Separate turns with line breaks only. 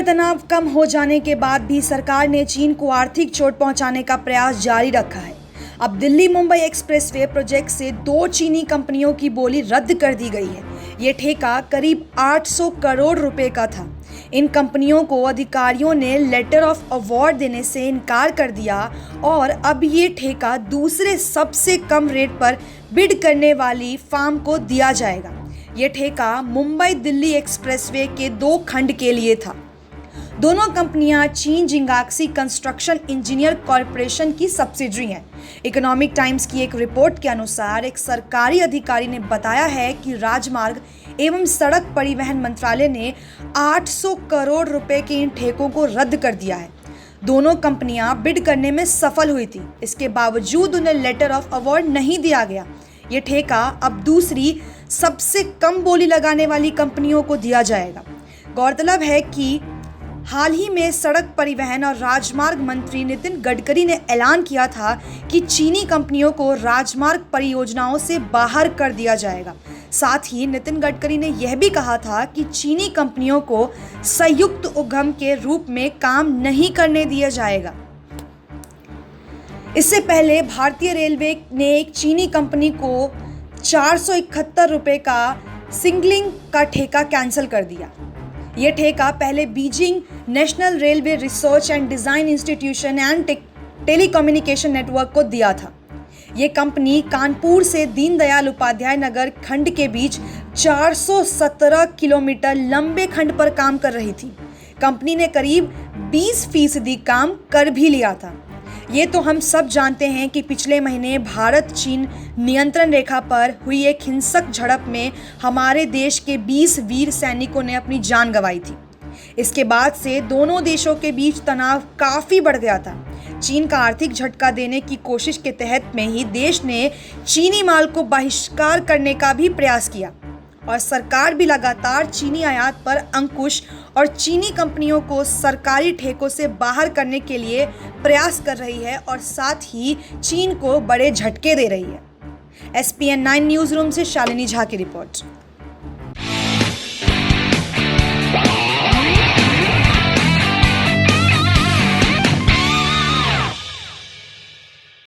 तनाव कम हो जाने के बाद भी सरकार ने चीन को आर्थिक चोट पहुंचाने का प्रयास जारी रखा है। अब दिल्ली मुंबई एक्सप्रेसवे प्रोजेक्ट से 2 चीनी कंपनियों की बोली रद्द कर दी गई है। ये ठेका करीब 800 करोड़ रुपए का था। इन कंपनियों को अधिकारियों ने लेटर ऑफ अवॉर्ड देने से इनकार कर दिया और अब ये ठेका दूसरे सबसे कम रेट पर बिड करने वाली फार्म को दिया जाएगा। ये ठेका मुंबई दिल्ली एक्सप्रेसवे के 2 खंड के लिए था। दोनों कंपनियां चीन जिंगाक्सी कंस्ट्रक्शन इंजीनियर कॉरपोरेशन की सब्सिडरी हैं। इकोनॉमिक टाइम्स की एक रिपोर्ट के अनुसार एक सरकारी अधिकारी ने बताया है कि राजमार्ग एवं सड़क परिवहन मंत्रालय ने 800 करोड़ रुपए के इन ठेकों को रद्द कर दिया है। दोनों कंपनियां बिड करने में सफल हुई थी, इसके बावजूद उन्हें लेटर ऑफ अवॉर्ड नहीं दिया गया। ये ठेका अब दूसरी सबसे कम बोली लगाने वाली कंपनियों को दिया जाएगा। गौरतलब है कि हाल ही में सड़क परिवहन और राजमार्ग मंत्री नितिन गडकरी ने ऐलान किया था कि चीनी कंपनियों को राजमार्ग परियोजनाओं से बाहर कर दिया जाएगा। साथ ही नितिन गडकरी ने यह भी कहा था कि चीनी कंपनियों को संयुक्त उद्यम के रूप में काम नहीं करने दिया जाएगा। इससे पहले भारतीय रेलवे ने एक चीनी कंपनी को 471 रुपये का सिग्नलिंग का ठेका कैंसिल कर दिया। ये ठेका पहले Beijing national railway research and design institution and telecommunication network को दिया था। ये कंपनी कानपुर से दीनदयाल उपाध्याय नगर खंड के बीच 417 किलोमीटर लंबे खंड पर काम कर रही थी। कंपनी ने करीब 20% काम कर भी लिया था। ये तो हम सब जानते हैं कि पिछले महीने भारत चीन नियंत्रण रेखा पर हुई एक हिंसक झड़प में हमारे देश के 20 वीर सैनिकों ने अपनी जान गंवाई थी। इसके बाद से दोनों देशों के बीच तनाव काफ़ी बढ़ गया था। चीन का आर्थिक झटका देने की कोशिश के तहत में ही देश ने चीनी माल को बहिष्कार करने का भी प्रयास किया और सरकार भी लगातार चीनी आयात पर अंकुश और चीनी कंपनियों को सरकारी ठेकों से बाहर करने के लिए प्रयास कर रही है और साथ ही चीन को बड़े झटके दे रही है। SPN 9 न्यूज़ रूम से शालिनी झा की रिपोर्ट।